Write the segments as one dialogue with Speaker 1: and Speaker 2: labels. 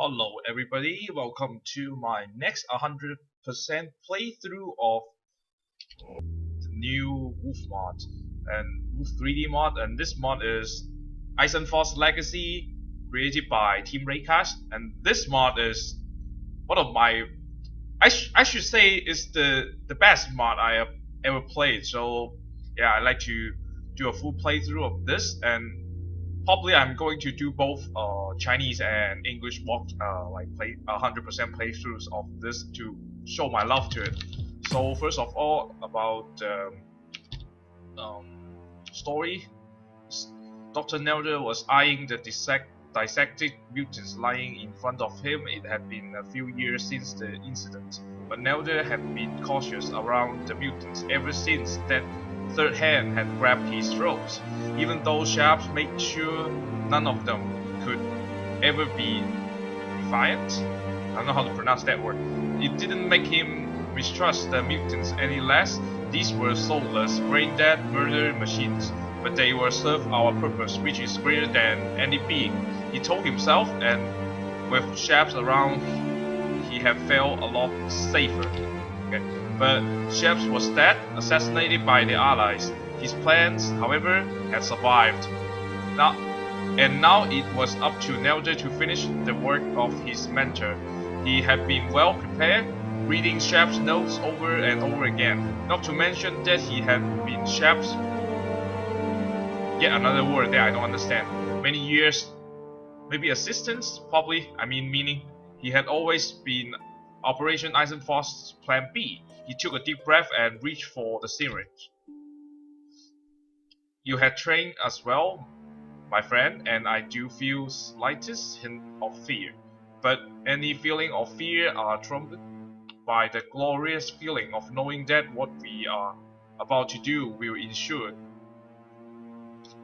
Speaker 1: Hello everybody, welcome to my next 100% playthrough of the new Wolf mod and Wolf 3D mod, and this mod is Eisenfaust Legacy created by Team Raycast, and this mod is one of my I should say is the best mod I have ever played. So yeah, I like to do a full playthrough of this, and probably I'm going to do both Chinese and English walk like play 100% playthroughs of this to show my love to it. So first of all, about um, story, Dr. Nelder was eyeing the dissected mutants lying in front of him. It had been a few years since the incident, but Nelder had been cautious around the mutants ever since that third hand had grabbed his throat. Even though Sharps made sure none of them could ever be defiant. I don't know how to pronounce that word. It didn't make him mistrust the mutants any less. These were soulless, brain-dead murder machines, but they will serve our purpose, which is greater than any being, he told himself, and with Sharps around, he had felt a lot safer. Okay. But Sharps was dead, assassinated by the Allies. His plans, however, had survived. Now it was up to Nelder to finish the work of his mentor. He had been well prepared, reading Sharps' notes over and over again. Not to mention that he had been Sharps' yet another word that I don't understand. Many years, maybe assistance, probably. Meaning he had always been Operation Eisenfaust's Plan B. He took a deep breath and reached for the syringe. You had trained as well, my friend, and I do feel slightest hint of fear. But any feeling of fear are trumped by the glorious feeling of knowing that what we are about to do will ensure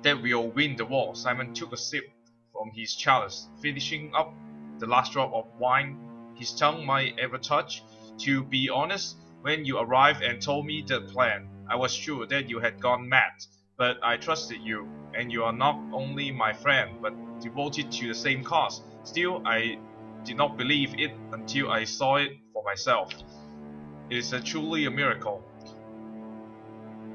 Speaker 1: that we'll win the war. Simon took a sip from his chalice, finishing up the last drop of wine his tongue might ever touch. To be honest, when you arrived and told me the plan, I was sure that you had gone mad, but I trusted you, and you are not only my friend, but devoted to the same cause. Still, I did not believe it until I saw it for myself. It is truly a miracle.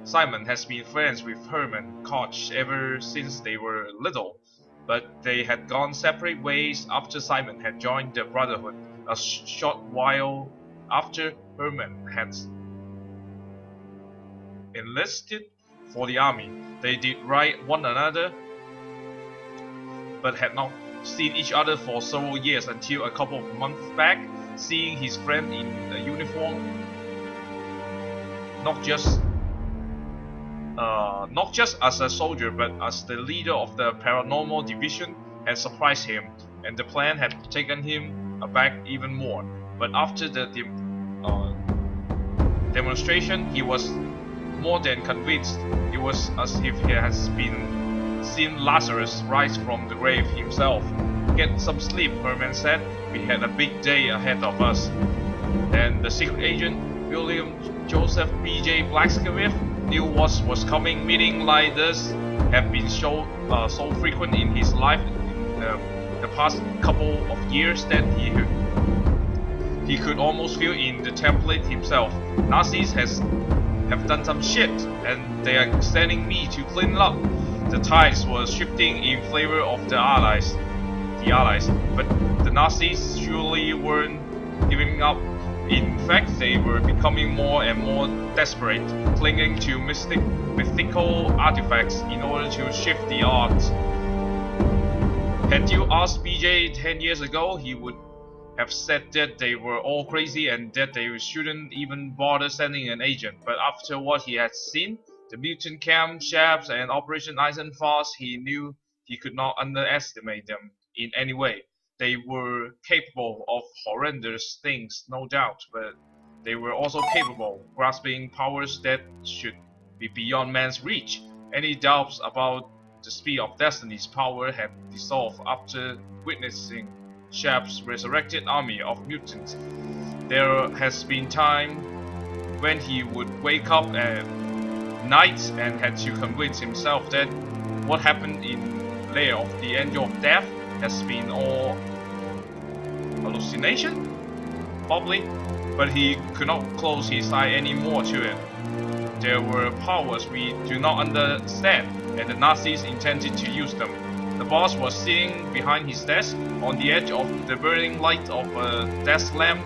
Speaker 1: Simon has been friends with Herman Koch ever since they were little, but they had gone separate ways after Simon had joined the Brotherhood. A short while after Herman had enlisted for the army, they did write one another, but had not seen each other for several years until a couple of months back, seeing his friend in a uniform, not just as a soldier but as the leader of the paranormal division, had surprised him, and the plan had taken him aback even more. But after the demonstration, he was more than convinced. It was as if he has been seen Lazarus rise from the grave himself. Get some sleep, Herman said. We had a big day ahead of us. And the secret agent, William Joseph B.J. Blacksmith, knew what was coming. Meetings like this have been so frequent in his life in the past couple of years that he could almost feel in the template himself. Nazis have done some shit, and they are sending me to clean up. The tides were shifting in favor of the Allies, but the Nazis surely weren't giving up. In fact, they were becoming more and more desperate, clinging to mythical artifacts in order to shift the odds. Had you asked BJ 10 years ago, he would have said that they were all crazy and that they shouldn't even bother sending an agent. But after what he had seen, the mutant camp, Sharps, and Operation Eisenfaust, he knew he could not underestimate them in any way. They were capable of horrendous things, no doubt, but they were also capable of grasping powers that should be beyond man's reach. Any doubts about the speed of Destiny's power had dissolved after witnessing Sharp's resurrected army of mutants. There has been time when he would wake up at night and had to convince himself that what happened in Lair of the Angel of Death has been all hallucination? Probably, but he could not close his eye anymore to it. There were powers we do not understand, and the Nazis intended to use them. The boss was sitting behind his desk, on the edge of the burning light of a desk lamp.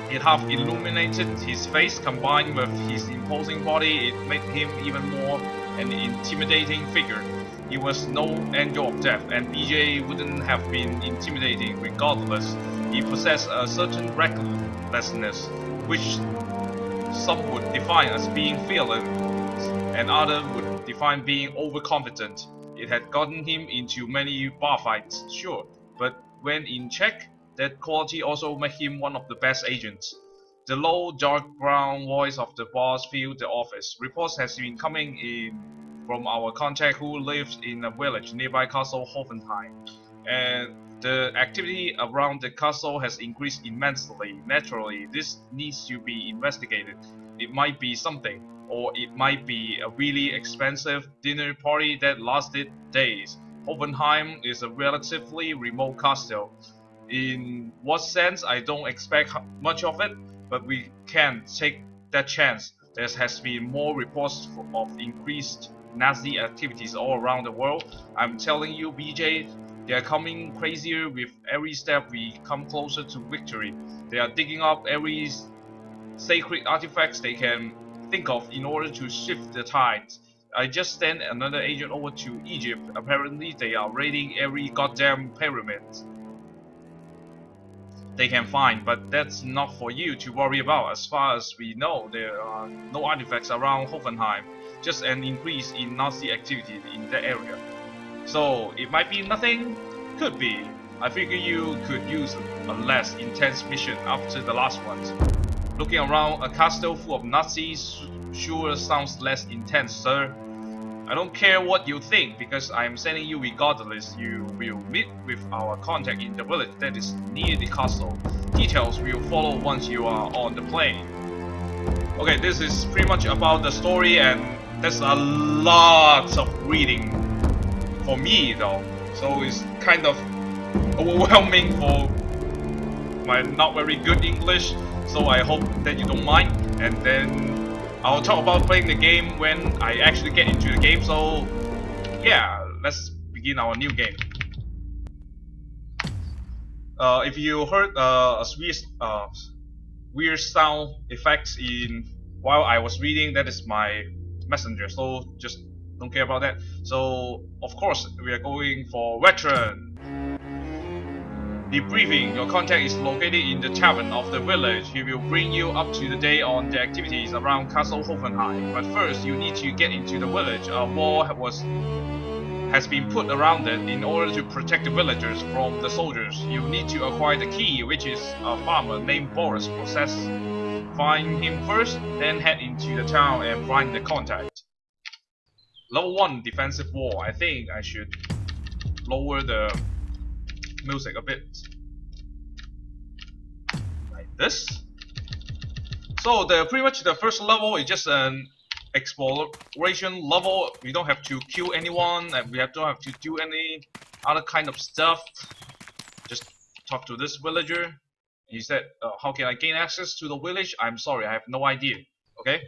Speaker 1: It half illuminated his face. Combined with his imposing body, it made him even more an intimidating figure. He was no angel of death, and BJ wouldn't have been intimidating regardless. He possessed a certain recklessness, which some would define as being fearless, and others would define being overconfident. It had gotten him into many bar fights, sure, but when in check, that quality also made him one of the best agents. The low, dark brown voice of the boss filled the office. Reports has been coming in from our contact who lives in a village nearby Castle Hoffenheim, and the activity around the castle has increased immensely. Naturally, this needs to be investigated. It might be something, or it might be a really expensive dinner party that lasted days. Hoffenheim is a relatively remote castle. In what sense, I don't expect much of it, but we can take that chance. There has been more reports of increased Nazi activities all around the world. I'm telling you, BJ, they are coming crazier with every step we come closer to victory. They are digging up every sacred artifacts they can think of in order to shift the tides. I just sent another agent over to Egypt. Apparently they are raiding every goddamn pyramid they can find, but that's not for you to worry about. As far as we know, there are no artifacts around Hoffenheim, just an increase in Nazi activity in that area. So it might be nothing, could be. I figure you could use a less intense mission after the last ones. Looking around a castle full of Nazis sure sounds less intense, sir. I don't care what you think, because I am sending you regardless. You will meet with our contact in the village that is near the castle. Details will follow once you are on the plane. Okay, this is pretty much about the story, and there's a lot of reading for me though, so it's kind of overwhelming for my not very good English, so I hope that you don't mind, and then I'll talk about playing the game when I actually get into the game. So yeah, let's begin our new game. If you heard a weird sound effects in while I was reading, that is my messenger, so just don't care about that. So of course we are going for veteran. Debriefing. Your contact is located in the tavern of the village. He will bring you up to the date on the activities around Castle Hoffenheim. But first you need to get into the village. A wall has been put around it in order to protect the villagers from the soldiers. You need to acquire the key, which is a farmer named Boris possesses. Find him first, then head into the town and find the contact. Level 1 defensive wall. I think I should lower the music a bit. Like this. So pretty much the first level is just an exploration level. We don't have to kill anyone, and we don't have to do any other kind of stuff. Just talk to this villager. He said, how can I gain access to the village? I'm sorry, I have no idea. Okay.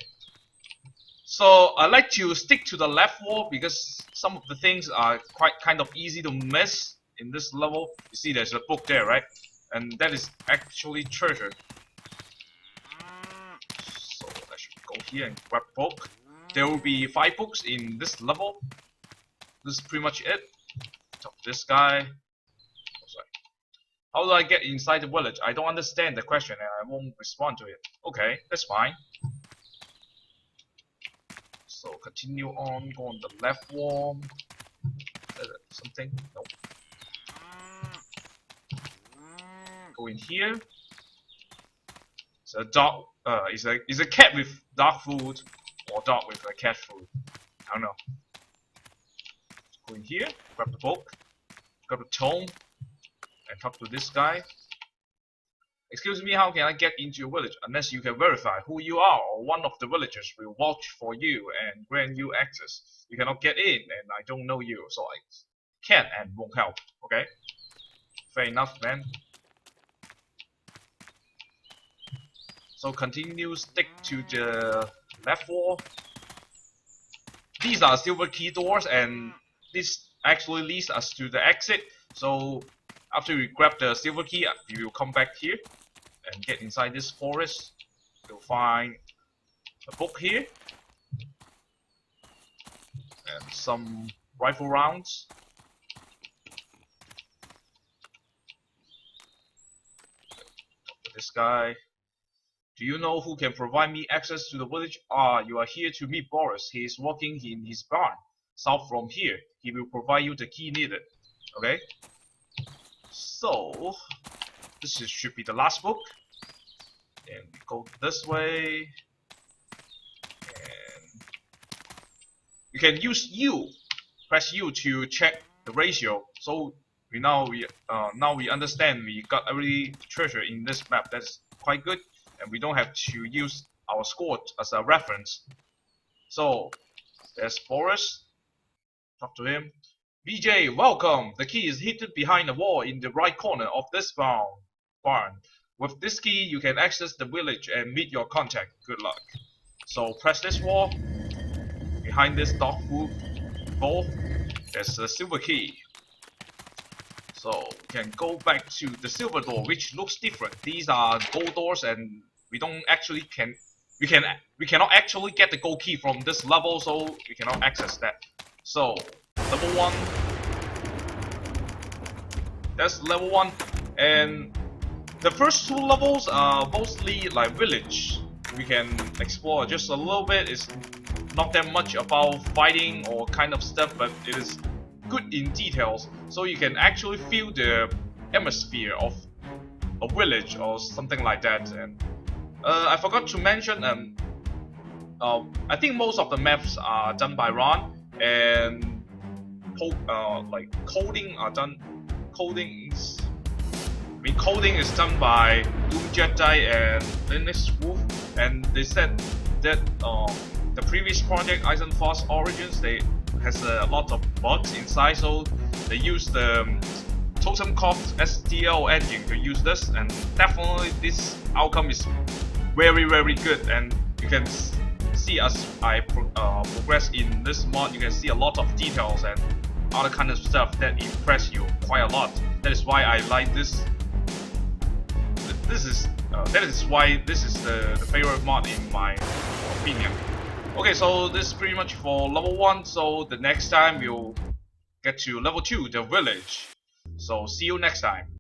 Speaker 1: So I like to stick to the left wall because some of the things are quite kind of easy to miss in this level. You see there's a book there, right? And that is actually treasure. So I should go here and grab a book. There will be 5 books in this level. This is pretty much it. Talk to this guy. Oh, sorry. How do I get inside the village? I don't understand the question and I won't respond to it. Okay, that's fine. So continue on, go on the left wall. Something? No. Go in here. It's a dog. It's a cat with dog food, or dog with a cat food. I don't know. Go in here. Grab the book. Grab the tome, and talk to this guy. Excuse me, how can I get into your village? Unless you can verify who you are, or one of the villagers will watch for you and grant you access. You cannot get in, and I don't know you, so I can't and won't help. Okay. fair enough, man. So continue, stick to the left wall. These are silver key doors, and this actually leads us to the exit. So after we grab the silver key, we will come back here and get inside this forest. You'll find a book here and some rifle rounds. This guy. Do you know who can provide me access to the village? Ah, you are here to meet Boris. He is working in his barn, south from here. He will provide you the key needed. Okay? So, should be the last book. And we go this way. And you can use U. Press U to check the ratio. So now we understand we got every treasure in this map. That's quite good. And we don't have to use our score as a reference. So there's Boris. Talk to him. BJ, welcome. The key is hidden behind the wall in the right corner of this barn. With this key, you can access the village and meet your contact. Good luck. So press this wall. Behind this dog food bowl, there's a silver key. So we can go back to the silver door, which looks different. These are gold doors, and we cannot actually get the gold key from this level, so we cannot access that. So level 1. That's level 1, and the first 2 levels are mostly like village. We can explore just a little bit. It's not that much about fighting or kind of stuff, but it is good in details, so you can actually feel the atmosphere of a village or something like that. And I forgot to mention, I think most of the maps are done by Ron, and like coding are done. Coding is done by Doom Jedi and Linux Wolf, and they said that the previous project, Eisenfaust Origins, they has a lot of bugs inside, so they use the Totem Cost STL engine to use this, and definitely this outcome is very good. And you can see as I progress in this mod, you can see a lot of details and other kind of stuff that impress you quite a lot. That is why I like this. That is why this is the favorite mod in my opinion. Okay, so this is pretty much for level 1, so the next time we'll get to level 2, the village. So see you next time.